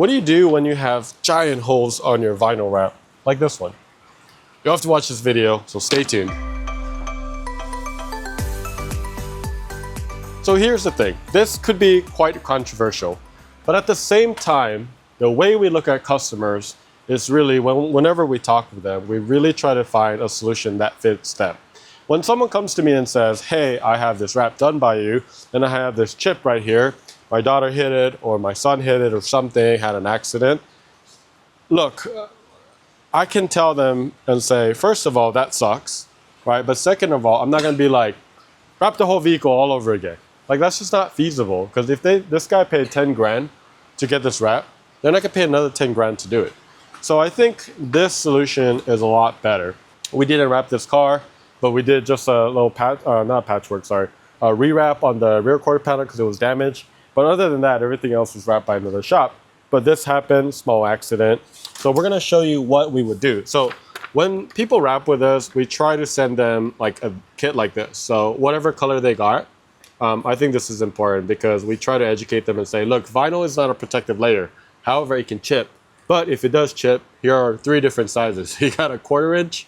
what do you do when you have giant holes on your vinyl wrap, like this one? You'll have to watch this video, so stay tuned. So here's the thing, this could be quite controversial, but at the same time, the way we look at customers is really, whenever we talk with them, we really try to find a solution that fits them. When someone comes to me and says, hey, I have this wrap done by you, and I have this chip right here, my daughter hit it, or my son hit it, or something, had an accident. Look, I can tell them and say, first of all, that sucks, right? But second of all, I'm not gonna be like, wrap the whole vehicle all over again. Like, that's just not feasible, because if this guy paid 10 grand to get this wrap, then I could pay another 10 grand to do it. So I think this solution is a lot better. We didn't wrap this car, but we did just a little rewrap on the rear quarter panel because it was damaged. But other than that, everything else was wrapped by another shop. But this happened, small accident. So we're gonna show you what we would do. So when people wrap with us, we try to send them like a kit like this. So whatever color they got, I think this is important because we try to educate them and say, look, vinyl is not a protective layer. However, it can chip. But if it does chip, here are 3 different sizes. You got a 1/4 inch,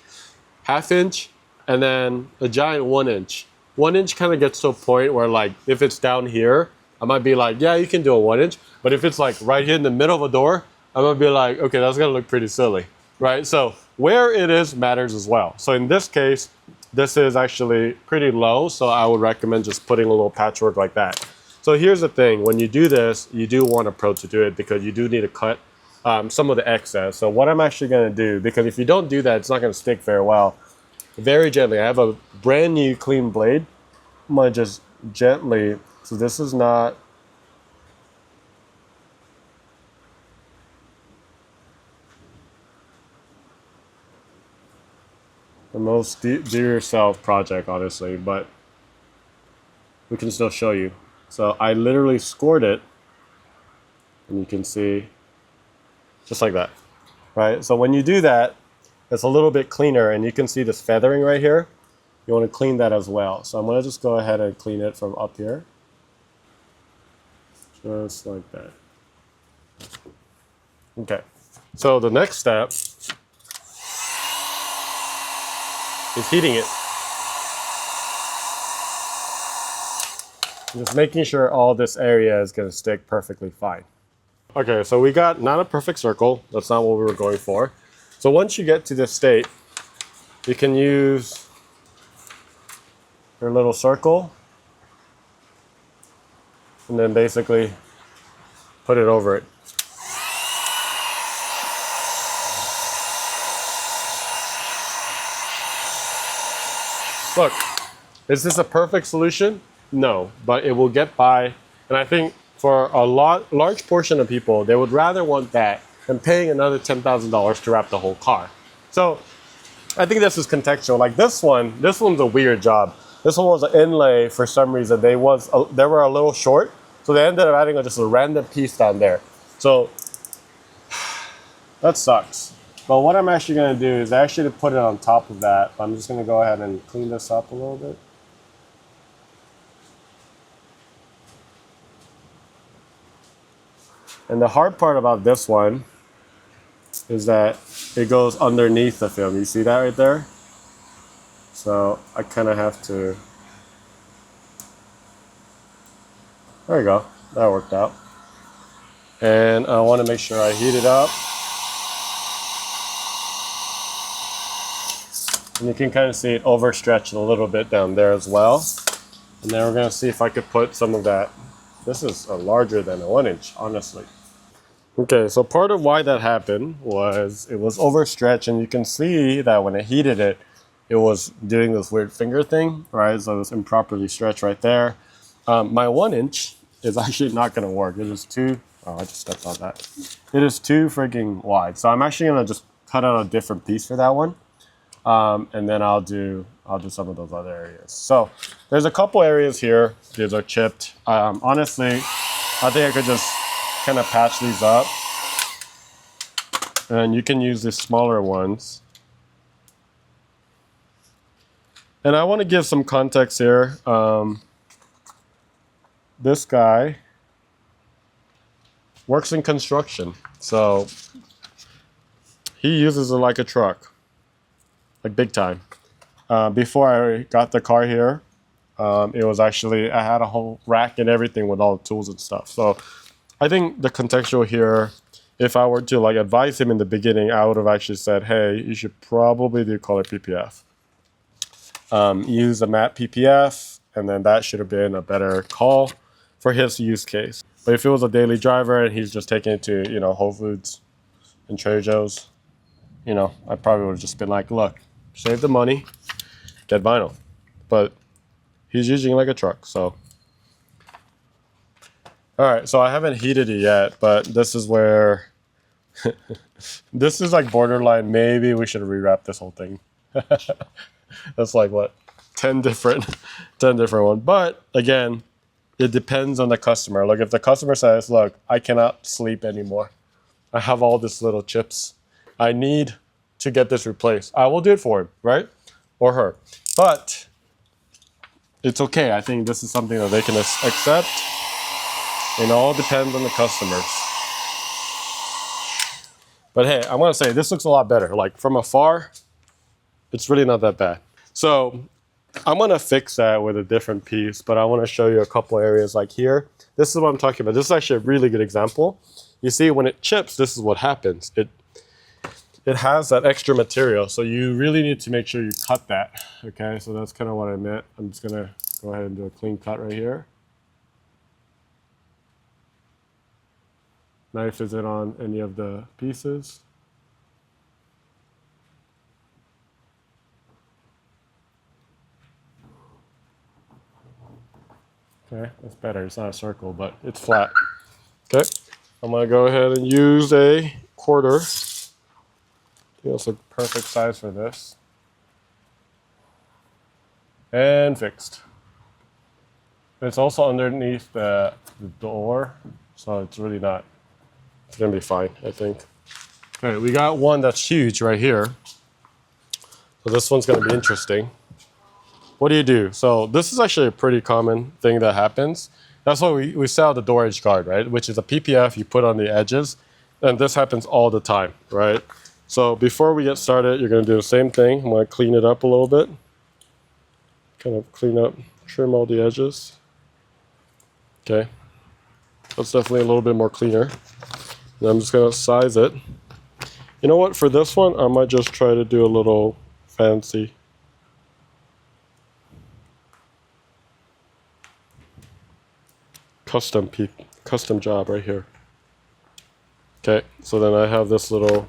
1/2 inch, and then a giant 1 inch. 1 inch kind of gets to a point where, like, if it's down here, I might be like, yeah, you can do a 1 inch. But if it's like right here in the middle of a door, I might be like, okay, that's gonna look pretty silly, right? So where it is matters as well. So in this case, this is actually pretty low. So I would recommend just putting a little patchwork like that. So here's the thing, when you do this, you do want a pro to do it because you do need to cut some of the excess. So what I'm actually gonna do, because if you don't do that, it's not gonna stick very well. Very gently, I have a brand new clean blade. I'm gonna just gently, so this is not, the most do-yourself project, honestly, but we can still show you. So I literally scored it, and you can see, just like that, right? So when you do that, it's a little bit cleaner, and you can see this feathering right here. You want to clean that as well. So I'm going to just go ahead and clean it from up here. Just like that. Okay, so the next step is heating it. Just making sure all this area is going to stick perfectly fine. Okay, so we got not a perfect circle. That's not what we were going for. So once you get to this state, you can use your little circle and then basically put it over it. Look, is this a perfect solution? No, but it will get by. And I think for a large portion of people, they would rather want that than paying another $10,000 to wrap the whole car. So I think this is contextual. Like this one's a weird job. This one was an inlay for some reason. They were a little short, so they ended up adding just a random piece down there. So that sucks. But what I'm actually gonna do is actually to put it on top of that. I'm just gonna go ahead and clean this up a little bit. And the hard part about this one is that it goes underneath the film. You see that right there? So I kind of have to, there you go, that worked out. And I want to make sure I heat it up. And you can kind of see it overstretched a little bit down there as well. And then we're going to see if I could put some of that. This is larger than a 1 inch, honestly. Okay, so part of why that happened was it was overstretched, and you can see that when I heated it, it was doing this weird finger thing, right? So it was improperly stretched right there. My 1 inch is actually not going to work. It is too, oh, I just stepped on that. It is too freaking wide. So I'm actually going to just cut out a different piece for that one. And then I'll do some of those other areas. So there's a couple areas here. These are chipped. Honestly, I think I could just kind of patch these up. And you can use the smaller ones. And I want to give some context here. This guy works in construction. So he uses it like a truck, like big time. Before I got the car here, it was actually, I had a whole rack and everything with all the tools and stuff. So I think the contextual here, if I were to like advise him in the beginning, I would have actually said, hey, you should probably do color PPF. Use a matte PPF, and then that should have been a better call for his use case. But if it was a daily driver and he's just taking it to, you know, Whole Foods and Trader Joe's, you know, I probably would have just been like, look, save the money, get vinyl. But he's using it like a truck, so. All right, so I haven't heated it yet, but this is where, this is like borderline, maybe we should rewrap this whole thing. That's like what, 10 different ones. But again, it depends on the customer. Like if the customer says, look, I cannot sleep anymore. I have all these little chips. I need to get this replaced. I will do it for him, right? Or her. But it's okay. I think this is something that they can accept. It all depends on the customers. But hey, I'm gonna say this looks a lot better. Like from afar, it's really not that bad. So I'm gonna fix that with a different piece, but I wanna show you a couple areas like here. This is what I'm talking about. This is actually a really good example. You see, when it chips, this is what happens. It has that extra material, so you really need to make sure you cut that. Okay, so that's kind of what I meant. I'm just gonna go ahead and do a clean cut right here. Knife isn't on any of the pieces. Okay, that's better. It's not a circle, but it's flat. Okay, I'm gonna go ahead and use a quarter. I think that's a perfect size for this. And fixed. It's also underneath the door, so it's really not, it's gonna be fine, I think. Okay, we got one that's huge right here. So this one's gonna be interesting. What do you do? So this is actually a pretty common thing that happens. That's why we sell the door edge guard, right? Which is a PPF you put on the edges. And this happens all the time, right? So before we get started, you're gonna do the same thing. I'm gonna clean it up a little bit. Kind of clean up, trim all the edges. Okay, that's definitely a little bit more cleaner. And I'm just gonna size it. You know what, for this one, I might just try to do a little fancy. Custom job right here. Okay, so then I have this little,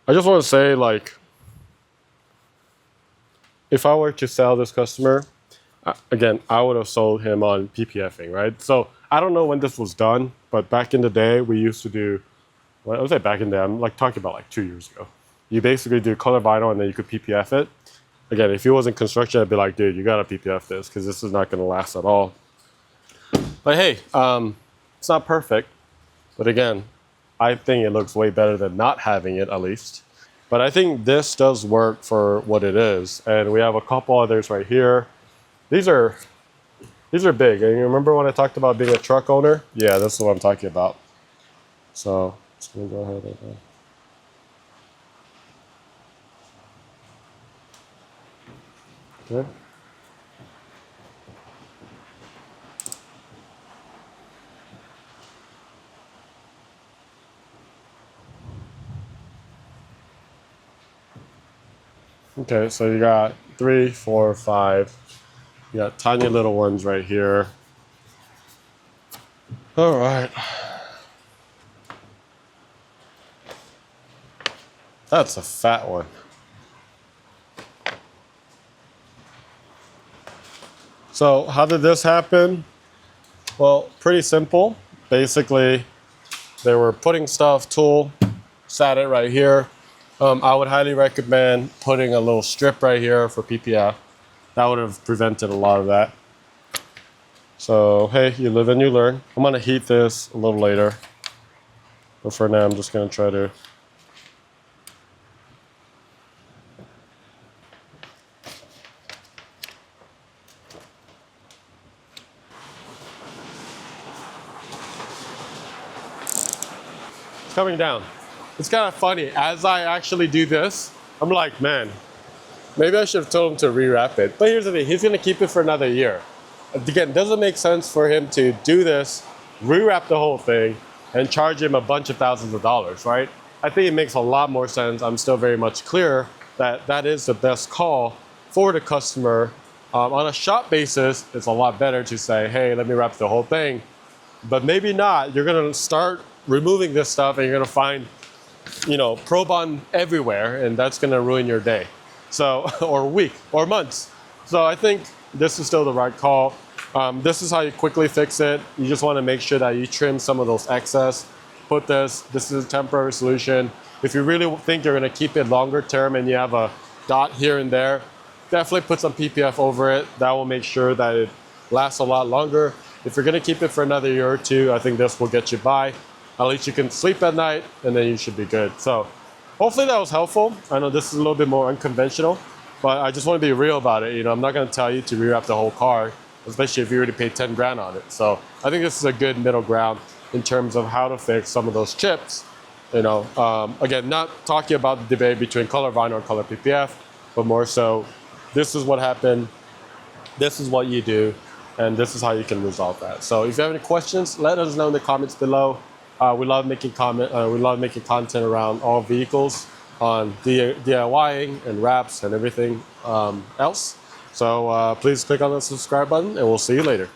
I just want to say, like, if I were to sell this customer, again, I would have sold him on PPFing, right? So I don't know when this was done, but back in the day, we used to do, well, I would say back in the day, I'm like talking about like 2 years ago. You basically do color vinyl and then you could PPF it. Again, if it was in construction, I'd be like, dude, you gotta PPF this because this is not gonna last at all. But hey, it's not perfect. But again, I think it looks way better than not having it, at least. But I think this does work for what it is. And we have a couple others right here. These are big. And you remember when I talked about being a truck owner? Yeah, this is what I'm talking about. So just gonna go ahead and okay. Okay, so you got 3, 4, 5. You got tiny little ones right here. All right. That's a fat one. So how did this happen? Well, pretty simple. Basically, they were putting stuff, tool, sat it right here. I would highly recommend putting a little strip right here for PPF. That would have prevented a lot of that. So, hey, you live and you learn. I'm gonna heat this a little later. But for now, I'm just gonna try to coming down. It's kind of funny. As I actually do this, I'm like, man, maybe I should have told him to rewrap it. But here's the thing, he's gonna keep it for another year. Again, it doesn't make sense for him to do this, rewrap the whole thing, and charge him a bunch of thousands of dollars, right? I think it makes a lot more sense. I'm still very much clear that that is the best call for the customer. On a shop basis, it's a lot better to say, hey, let me wrap the whole thing. But maybe not. You're gonna start removing this stuff and you're gonna find, Pro Bond everywhere, and that's gonna ruin your day. So, or week, or months. So I think this is still the right call. This is how you quickly fix it. You just wanna make sure that you trim some of those excess. Put this is a temporary solution. If you really think you're gonna keep it longer term and you have a dot here and there, definitely put some PPF over it. That will make sure that it lasts a lot longer. If you're gonna keep it for another year or two, I think this will get you by. At least you can sleep at night and then you should be good. So hopefully that was helpful. I know this is a little bit more unconventional, but I just want to be real about it. I'm not going to tell you to rewrap the whole car, especially if you already paid 10 grand on it. So I think this is a good middle ground in terms of how to fix some of those chips. Again, not talking about the debate between color vinyl and color PPF, but more so, this is what happened, this is what you do, and this is how you can resolve that. So if you have any questions, let us know in the comments below. We love making content around all vehicles on DIYing and wraps and everything else. So please click on the subscribe button and we'll see you later.